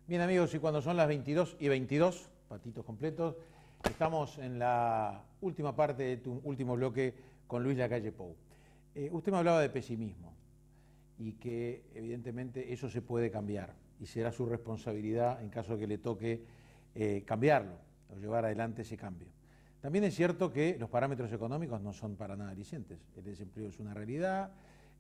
Bien amigos, y cuando son las 22:22, patitos completos, estamos en la última parte de tu último bloque con Luis Lacalle Pou. Usted me hablaba de pesimismo y que evidentemente eso se puede cambiar y será su responsabilidad en caso de que le toque cambiarlo o llevar adelante ese cambio. También es cierto que los parámetros económicos no son para nada alicientes. El desempleo es una realidad,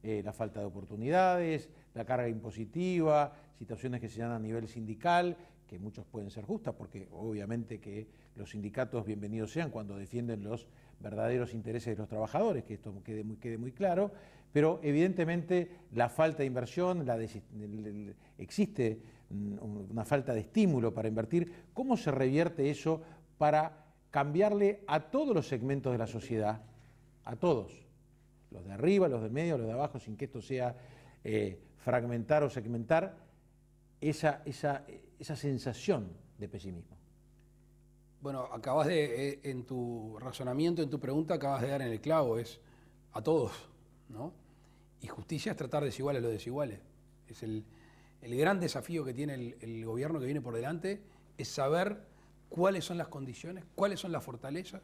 la falta de oportunidades, la carga impositiva, situaciones que se dan a nivel sindical, que muchos pueden ser justas, porque obviamente que los sindicatos bienvenidos sean cuando defienden los verdaderos intereses de los trabajadores, que esto quede muy claro, pero evidentemente la falta de inversión, existe una falta de estímulo para invertir. ¿Cómo se revierte eso para cambiarle a todos los segmentos de la sociedad, a todos, los de arriba, los del medio, los de abajo, sin que esto sea fragmentar o segmentar esa sensación de pesimismo? Bueno, acabas de, en tu razonamiento, en tu pregunta, acabas de dar en el clavo, es a todos, ¿no? Y justicia es tratar desigual a los desiguales. Es el gran desafío que tiene el gobierno que viene por delante, es saber cuáles son las condiciones, cuáles son las fortalezas,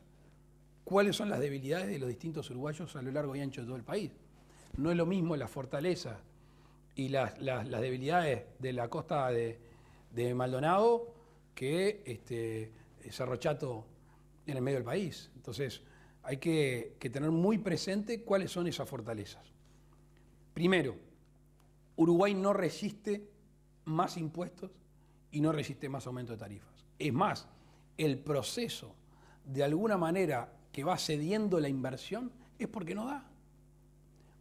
cuáles son las debilidades de los distintos uruguayos a lo largo y ancho de todo el país. No es lo mismo las fortalezas y las debilidades de la costa de Maldonado que Cerro Chato en el medio del país. Entonces hay que tener muy presente cuáles son esas fortalezas. Primero, Uruguay no resiste más impuestos y no resiste más aumento de tarifas. Es más, el proceso de alguna manera que va cediendo la inversión es porque no da.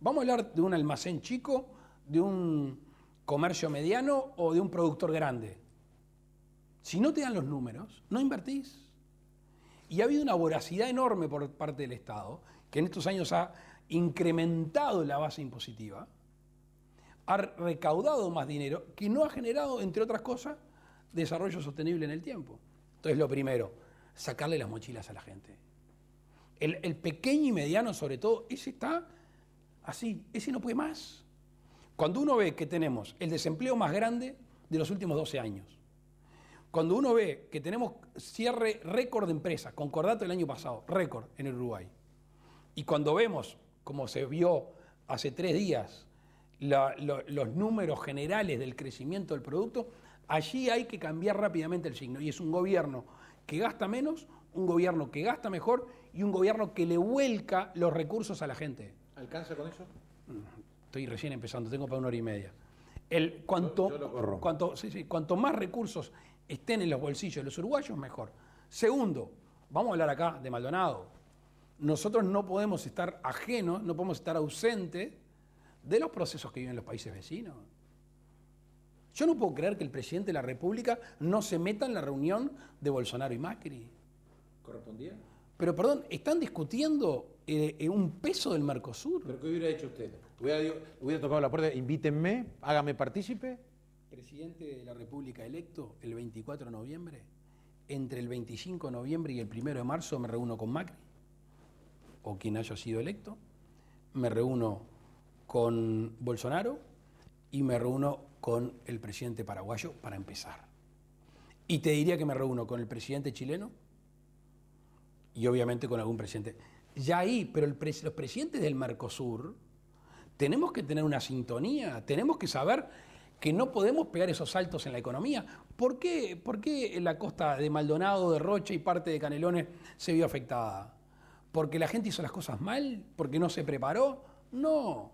Vamos a hablar de un almacén chico, de un comercio mediano o de un productor grande. Si no te dan los números, no invertís. Y ha habido una voracidad enorme por parte del Estado, que en estos años ha incrementado la base impositiva, ha recaudado más dinero, que no ha generado, entre otras cosas, desarrollo sostenible en el tiempo. Entonces, lo primero, sacarle las mochilas a la gente. El pequeño y mediano, sobre todo, ese está así, ese no puede más. Cuando uno ve que tenemos el desempleo más grande de los últimos 12 años, cuando uno ve que tenemos cierre récord de empresas, concordato el año pasado, récord en el Uruguay, y cuando vemos, como se vio hace 3 días, los números generales del crecimiento del producto, allí hay que cambiar rápidamente el signo. Y es un gobierno que gasta menos, un gobierno que gasta mejor y un gobierno que le vuelca los recursos a la gente. ¿Alcanza con eso? Estoy recién empezando, tengo para 1 hora y media. Cuanto más recursos estén en los bolsillos de los uruguayos, mejor. Segundo, vamos a hablar acá de Maldonado. Nosotros no podemos estar ajenos, no podemos estar ausentes de los procesos que viven los países vecinos. Yo no puedo creer que el presidente de la República no se meta en la reunión de Bolsonaro y Macri. ¿Correspondía? Pero perdón, están discutiendo un peso del Mercosur. ¿Pero qué hubiera hecho usted? ¿Hubiera tocado la puerta? Invítenme, hágame partícipe. Presidente de la República electo el 24 de noviembre, entre el 25 de noviembre y el 1 de marzo me reúno con Macri, o quien haya sido electo, me reúno con Bolsonaro y me reúno con el presidente paraguayo para empezar. Y te diría que me reúno con el presidente chileno y obviamente con algún presidente. Ya ahí, pero los presidentes del Mercosur tenemos que tener una sintonía, tenemos que saber que no podemos pegar esos saltos en la economía. ¿Por qué la costa de Maldonado, de Rocha y parte de Canelones se vio afectada? ¿Porque la gente hizo las cosas mal? ¿Porque no se preparó? No.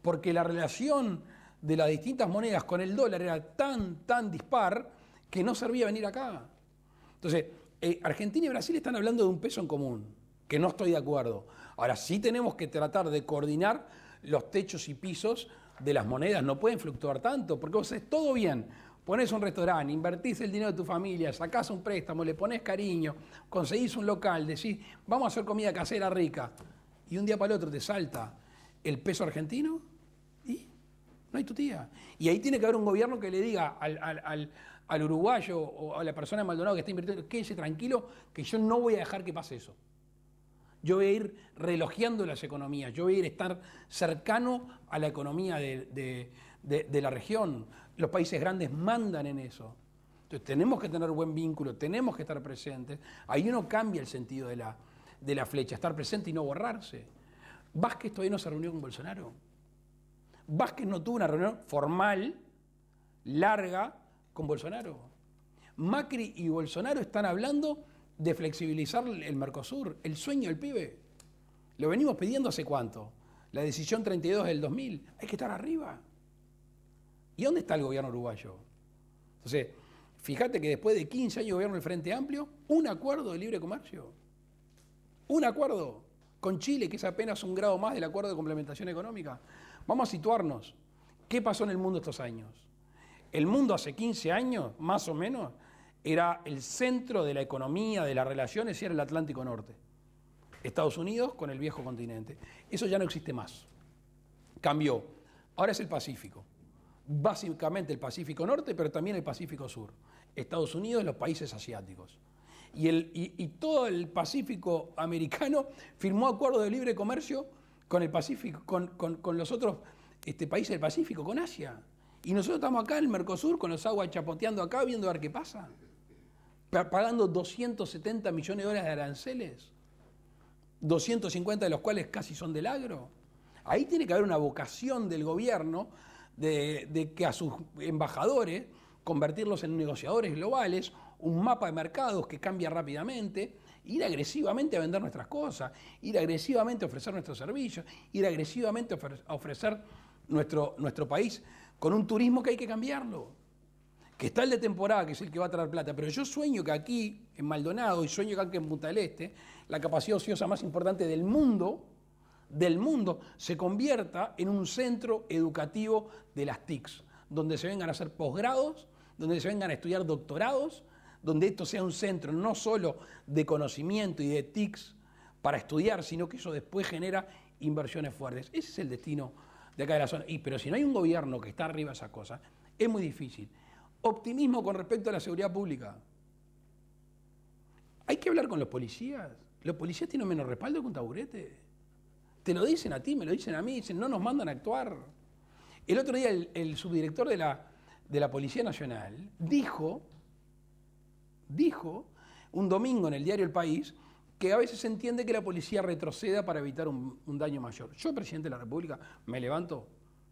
Porque la relación de las distintas monedas con el dólar era tan dispar que no servía venir acá. Entonces, Argentina y Brasil están hablando de un peso en común, que no estoy de acuerdo. Ahora, sí tenemos que tratar de coordinar los techos y pisos de las monedas. No pueden fluctuar tanto, porque vos haces todo bien. Ponés un restaurante, invertís el dinero de tu familia, sacás un préstamo, le ponés cariño, conseguís un local, decís, vamos a hacer comida casera rica, y un día para el otro te salta el peso argentino, y no hay tu tía. Y ahí tiene que haber un gobierno que le diga al uruguayo o a la persona de Maldonado que está invirtiendo, quédese tranquilo, que yo no voy a dejar que pase eso. Yo voy a ir relojeando las economías, yo voy a ir a estar cercano a la economía de la región. Los países grandes mandan en eso. Entonces tenemos que tener buen vínculo, tenemos que estar presentes. Ahí uno cambia el sentido de la flecha, estar presente y no borrarse. Vázquez todavía no se reunió con Bolsonaro. Vázquez no tuvo una reunión formal, larga, con Bolsonaro. Macri y Bolsonaro están hablando de flexibilizar el Mercosur, el sueño del pibe. Lo venimos pidiendo hace cuánto. La decisión 32 del 2000. Hay que estar arriba. ¿Y dónde está el gobierno uruguayo? Entonces, fíjate que después de 15 años de gobierno del Frente Amplio, un acuerdo de libre comercio. Un acuerdo con Chile, que es apenas un grado más del acuerdo de complementación económica. Vamos a situarnos. ¿Qué pasó en el mundo estos años? El mundo hace 15 años, más o menos, era el centro de la economía, de las relaciones, y era el Atlántico Norte. Estados Unidos con el viejo continente. Eso ya no existe más. Cambió. Ahora es el Pacífico. Básicamente el Pacífico Norte, pero también el Pacífico Sur. Estados Unidos y los países asiáticos. Y todo el Pacífico americano firmó acuerdos de libre comercio con el Pacífico, con los otros países del Pacífico, con Asia. Y nosotros estamos acá en el Mercosur con los aguas chapoteando acá, viendo a ver qué pasa. Pagando 270 millones de dólares de aranceles, 250 de los cuales casi son del agro. Ahí tiene que haber una vocación del gobierno de que a sus embajadores convertirlos en negociadores globales, un mapa de mercados que cambia rápidamente, ir agresivamente a vender nuestras cosas, ir agresivamente a ofrecer nuestros servicios, ir agresivamente a ofrecer nuestro país con un turismo que hay que cambiarlo, que está el de temporada, que es el que va a traer plata, pero yo sueño que aquí, en Maldonado, y sueño que aquí en Punta del Este, la capacidad ociosa más importante del mundo, se convierta en un centro educativo de las TICs, donde se vengan a hacer posgrados, donde se vengan a estudiar doctorados, donde esto sea un centro no solo de conocimiento y de TICs para estudiar, sino que eso después genera inversiones fuertes. Ese es el destino de acá de la zona. Pero si no hay un gobierno que está arriba de esa cosa, es muy difícil. Optimismo con respecto a la seguridad pública. Hay que hablar con los policías. Los policías tienen menos respaldo que un taburete. Te lo dicen a ti, me lo dicen a mí, dicen, no nos mandan a actuar. El otro día el subdirector de la Policía Nacional dijo un domingo en el diario El País que a veces se entiende que la policía retroceda para evitar un daño mayor. Yo, presidente de la República, me levanto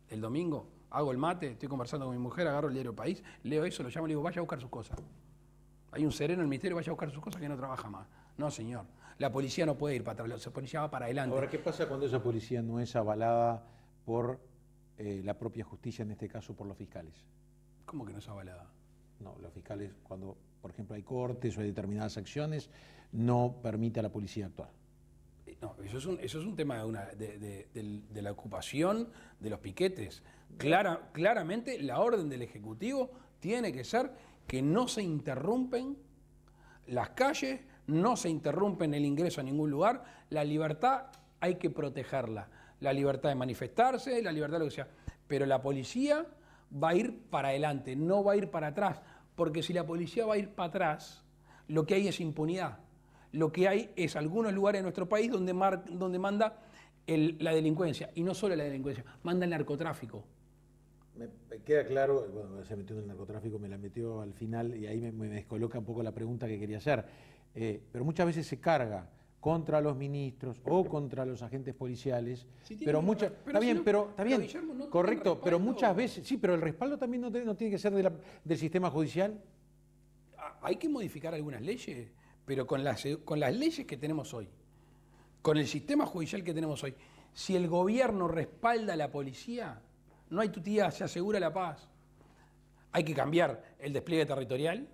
el domingo, hago el mate, estoy conversando con mi mujer, agarro el diario El País, leo eso, lo llamo y le digo, vaya a buscar sus cosas. Hay un sereno en el ministerio, vaya a buscar sus cosas que no trabaja más. No, señor. La policía no puede ir para atrás, la policía va para adelante. Ahora, ¿qué pasa cuando esa policía no es avalada por la propia justicia, en este caso por los fiscales? ¿Cómo que no es avalada? No, los fiscales, cuando, por ejemplo, hay cortes o hay determinadas acciones, no permite a la policía actuar. No, eso es un tema de la ocupación de los piquetes. Claramente la orden del Ejecutivo tiene que ser que no se interrumpen las calles, no se interrumpen el ingreso a ningún lugar. La libertad hay que protegerla. La libertad de manifestarse, la libertad de lo que sea. Pero la policía va a ir para adelante, no va a ir para atrás. Porque si la policía va a ir para atrás, lo que hay es impunidad. Lo que hay es algunos lugares de nuestro país donde manda la delincuencia. Y no solo la delincuencia, manda el narcotráfico. Me queda claro, bueno, se metió en el narcotráfico, me la metió al final y ahí me descoloca un poco la pregunta que quería hacer. Pero muchas veces se carga contra los ministros o contra los agentes policiales, pero está bien, Guillermo, no correcto, pero muchas veces, sí, pero el respaldo también no tiene que ser del sistema judicial. Hay que modificar algunas leyes, pero con las leyes que tenemos hoy, con el sistema judicial que tenemos hoy, si el gobierno respalda a la policía, no hay tutía, se asegura la paz. Hay que cambiar el despliegue territorial,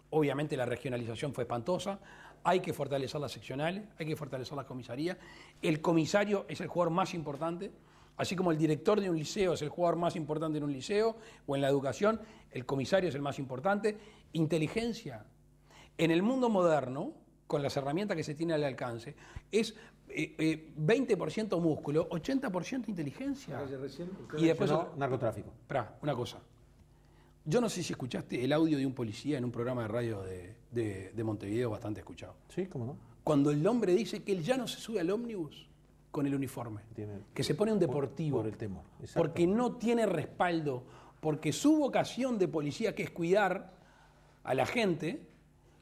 obviamente la regionalización fue espantosa, hay que fortalecer las seccionales, hay que fortalecer las comisarías. El comisario es el jugador más importante, así como el director de un liceo es el jugador más importante en un liceo o en la educación, el comisario es el más importante. Inteligencia. En el mundo moderno, con las herramientas que se tiene al alcance, es 20% músculo, 80% inteligencia. Y después narcotráfico. Esperá, una cosa. Yo no sé si escuchaste el audio de un policía en un programa de radio de Montevideo bastante escuchado. Sí, cómo no. Cuando el hombre dice que él ya no se sube al ómnibus con el uniforme, que se pone un deportivo. Por el temor. Porque no tiene respaldo, porque su vocación de policía, que es cuidar a la gente,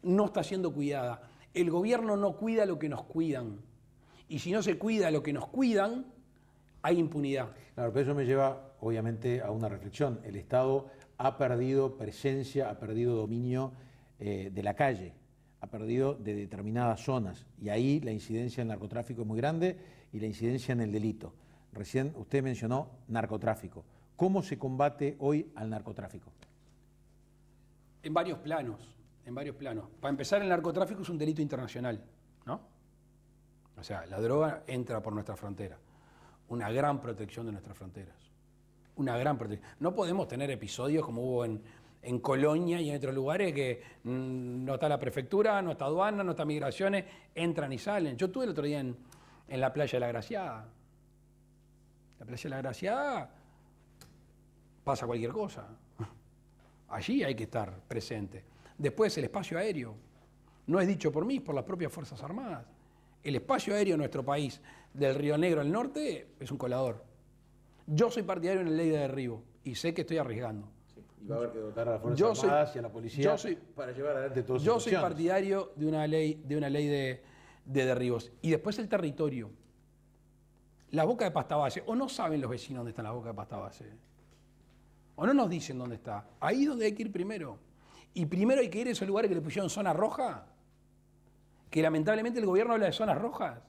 no está siendo cuidada. El gobierno no cuida lo que nos cuidan. Y si no se cuida lo que nos cuidan, hay impunidad. Claro, pero eso me lleva, obviamente, a una reflexión. El Estado ha perdido presencia, ha perdido dominio de la calle, ha perdido de determinadas zonas. Y ahí la incidencia del narcotráfico es muy grande y la incidencia en el delito. Recién usted mencionó narcotráfico. ¿Cómo se combate hoy al narcotráfico? En varios planos, en varios planos. Para empezar, el narcotráfico es un delito internacional, ¿no? O sea, la droga entra por nuestra frontera. Una gran protección de nuestras fronteras. Una gran protección. No podemos tener episodios como hubo en Colonia y en otros lugares que no está la prefectura, no está aduana, no está migraciones, entran y salen. Yo estuve el otro día en la playa de la Graciada. La playa de la Graciada pasa cualquier cosa. Allí hay que estar presente. Después el espacio aéreo. No es dicho por mí, es por las propias Fuerzas Armadas. El espacio aéreo de nuestro país, del Río Negro al norte, es un colador. Yo soy partidario en la ley de derribo y sé que estoy arriesgando. Sí, y va a haber que dotar a las Fuerzas Armadas y a la policía para llevar adelante todos Yo soy partidario de una ley de derribos. Y después el territorio. La boca de Pastaballe. O no saben los vecinos dónde está la boca de Pastaballe. O no nos dicen dónde está. Ahí es donde hay que ir primero. Y primero hay que ir a esos lugares que le pusieron zona roja, que lamentablemente el gobierno habla de zonas rojas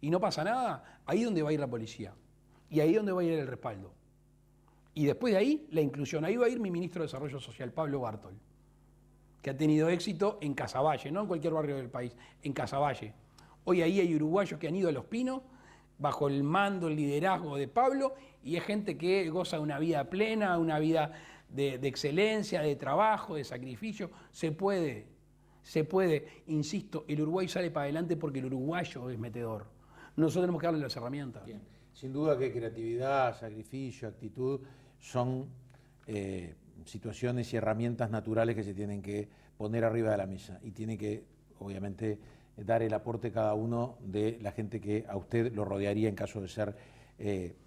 y no pasa nada. Ahí es donde va a ir la policía. Y ahí es donde va a ir el respaldo. Y después de ahí, la inclusión. Ahí va a ir mi ministro de Desarrollo Social, Pablo Bartol, que ha tenido éxito en Casaballe, no en cualquier barrio del país, en Casaballe. Hoy ahí hay uruguayos que han ido a Los Pinos bajo el mando, el liderazgo de Pablo, y es gente que goza de una vida plena, una vida de excelencia, de trabajo, de sacrificio. Se puede, insisto, el Uruguay sale para adelante porque el uruguayo es metedor. Nosotros tenemos que darle las herramientas. Bien. Sin duda que creatividad, sacrificio, actitud son situaciones y herramientas naturales que se tienen que poner arriba de la mesa y tiene que, obviamente, dar el aporte cada uno de la gente que a usted lo rodearía en caso de ser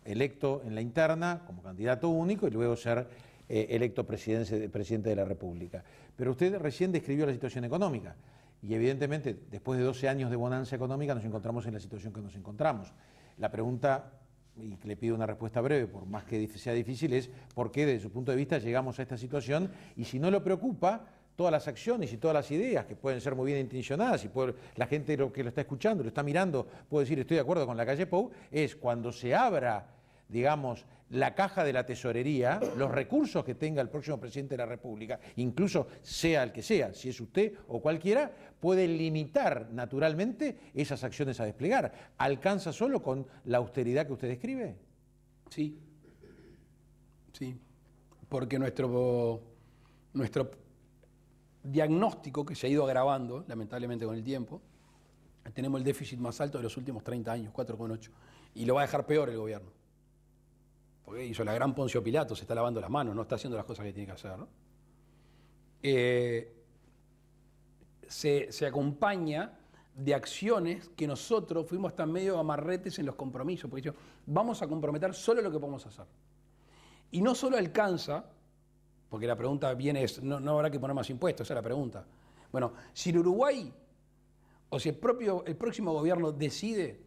electo en la interna como candidato único y luego ser electo presidente de la República. Pero usted recién describió la situación económica y evidentemente después de 12 años de bonanza económica nos encontramos en la situación que nos encontramos. La pregunta, y le pido una respuesta breve, por más que sea difícil, es por qué desde su punto de vista llegamos a esta situación y si no lo preocupa todas las acciones y todas las ideas que pueden ser muy bien intencionadas y la gente que lo está escuchando, lo está mirando, puede decir estoy de acuerdo con la calle Pou, es cuando se abra, digamos, la caja de la tesorería, los recursos que tenga el próximo presidente de la República, incluso sea el que sea, si es usted o cualquiera, puede limitar naturalmente esas acciones a desplegar. ¿Alcanza solo con la austeridad que usted describe? Sí, porque nuestro diagnóstico, que se ha ido agravando, lamentablemente con el tiempo, tenemos el déficit más alto de los últimos 30 años, 4,8, y lo va a dejar peor el gobierno. Porque hizo la gran Poncio Pilato, se está lavando las manos, no está haciendo las cosas que tiene que hacer, ¿no? Se acompaña de acciones que nosotros fuimos tan medio amarretes en los compromisos, porque decimos, vamos a comprometer solo lo que podemos hacer. Y no solo alcanza, porque la pregunta viene es, no habrá que poner más impuestos, esa es la pregunta. Bueno, si el Uruguay, o si el próximo gobierno decide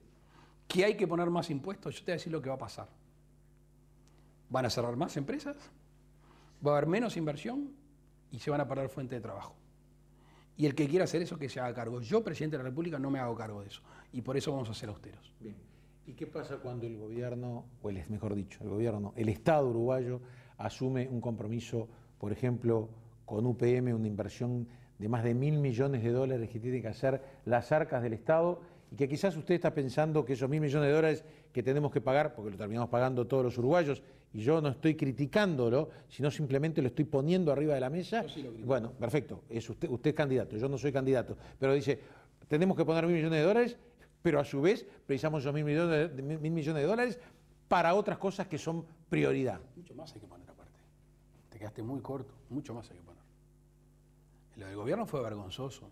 que hay que poner más impuestos, yo te voy a decir lo que va a pasar. Van a cerrar más empresas, va a haber menos inversión y se van a perder fuentes de trabajo. Y el que quiera hacer eso, que se haga cargo. Yo, presidente de la República, no me hago cargo de eso. Y por eso vamos a ser austeros. Bien. ¿Y qué pasa cuando el gobierno, el Estado uruguayo asume un compromiso, por ejemplo, con UPM, una inversión de más de $1.000 millones que tiene que hacer las arcas del Estado y que quizás usted está pensando que esos $1.000 millones que tenemos que pagar, porque lo terminamos pagando todos los uruguayos, y yo no estoy criticándolo, sino simplemente lo estoy poniendo arriba de la mesa? Sí, bueno, perfecto, usted es candidato, yo no soy candidato, pero dice, tenemos que poner $1.000 millones, pero a su vez precisamos esos $1.000 millones para otras cosas que son prioridad. Mucho más hay que poner aparte. Te quedaste muy corto, mucho más hay que poner. Lo del gobierno fue vergonzoso.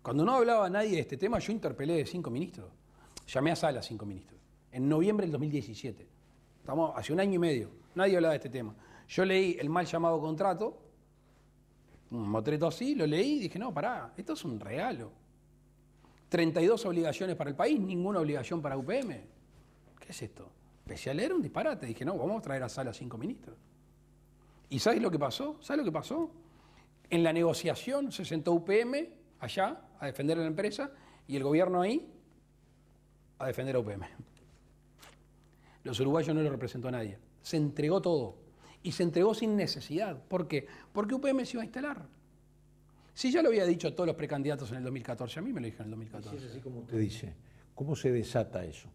Cuando no hablaba nadie de este tema, yo interpelé de 5 ministros. Llamé a Sala 5 ministros. En noviembre del 2017. Estamos hace 1 año y medio. Nadie hablaba de este tema. Yo leí el mal llamado contrato, un motreto así, lo leí y dije, no, pará, esto es un regalo. 32 obligaciones para el país, ninguna obligación para UPM. ¿Qué es esto? Empecé a leer un disparate. Dije, no, vamos a traer a sala 5 ministros. ¿Y sabes lo que pasó? ¿Sabes lo que pasó? En la negociación se sentó UPM allá a defender a la empresa y el gobierno ahí a defender a UPM. Los uruguayos no lo representó a nadie. Se entregó todo. Y se entregó sin necesidad. ¿Por qué? Porque UPM se iba a instalar. Si ya lo había dicho a todos los precandidatos en el 2014, a mí me lo dijeron en el 2014. Si es así como usted dice, ¿cómo se desata eso?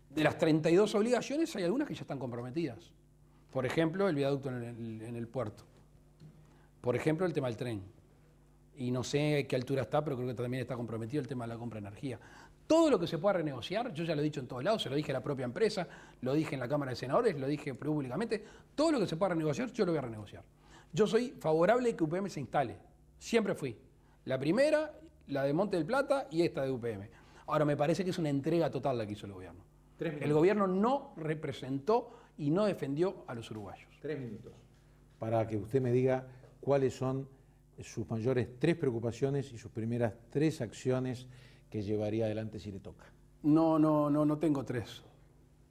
De las 32 obligaciones hay algunas que ya están comprometidas. Por ejemplo, el viaducto en el puerto. Por ejemplo, el tema del tren. Y no sé a qué altura está, pero creo que también está comprometido el tema de la compra de energía. Todo lo que se pueda renegociar, yo ya lo he dicho en todos lados, se lo dije a la propia empresa, lo dije en la Cámara de Senadores, lo dije públicamente, todo lo que se pueda renegociar, yo lo voy a renegociar. Yo soy favorable que UPM se instale, siempre fui. La primera, la de Monte del Plata y esta de UPM. Ahora, me parece que es una entrega total la que hizo el gobierno. El gobierno no representó y no defendió a los uruguayos. 3 minutos. Para que usted me diga cuáles son sus mayores 3 preocupaciones y sus primeras 3 acciones que llevaría adelante si le toca. No tengo 3.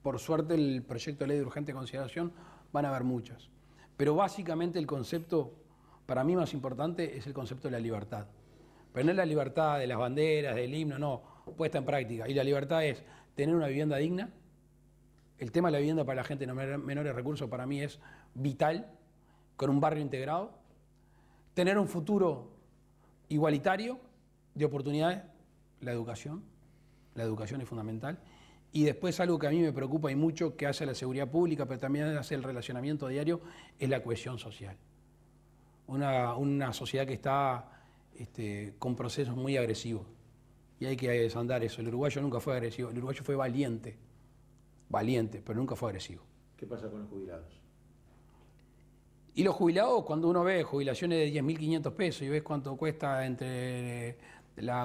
Por suerte el proyecto de ley de urgente consideración van a haber muchas. Pero básicamente el concepto, para mí más importante, es el concepto de la libertad. Pero no es la libertad de las banderas, del himno, no, puesta en práctica. Y la libertad es tener una vivienda digna. El tema de la vivienda para la gente de menores recursos para mí es vital, con un barrio integrado. Tener un futuro igualitario de oportunidades, la educación es fundamental. Y después algo que a mí me preocupa y mucho, que hace la seguridad pública, pero también hace el relacionamiento diario, es la cohesión social. Una sociedad que está con procesos muy agresivos. Y hay que desandar eso. El uruguayo nunca fue agresivo, el uruguayo fue valiente, pero nunca fue agresivo. ¿Qué pasa con los jubilados? Y los jubilados, cuando uno ve jubilaciones de 10.500 pesos y ves cuánto cuesta entre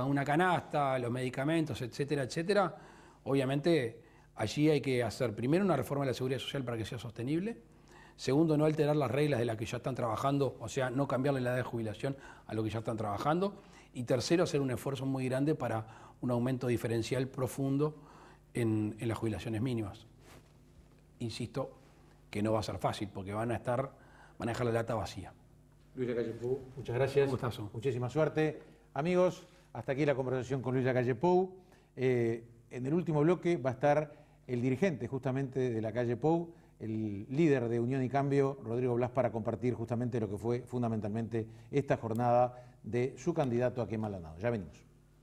una canasta, los medicamentos, etcétera, etcétera, obviamente allí hay que hacer primero una reforma de la seguridad social para que sea sostenible. Segundo, no alterar las reglas de las que ya están trabajando, o sea, no cambiarle la edad de jubilación a lo que ya están trabajando. Y tercero, hacer un esfuerzo muy grande para un aumento diferencial profundo en las jubilaciones mínimas. Insisto que no va a ser fácil porque van a dejar la lata vacía. Luis Lacalle Pou, muchas gracias. Un gustazo. Muchísima suerte. Amigos, hasta aquí la conversación con Luis Lacalle Pou. En el último bloque va a estar el dirigente justamente de Lacalle Pou, el líder de Unión y Cambio, Rodrigo Blas, para compartir justamente lo que fue fundamentalmente esta jornada de su candidato a Kemal Lanado. Ya venimos.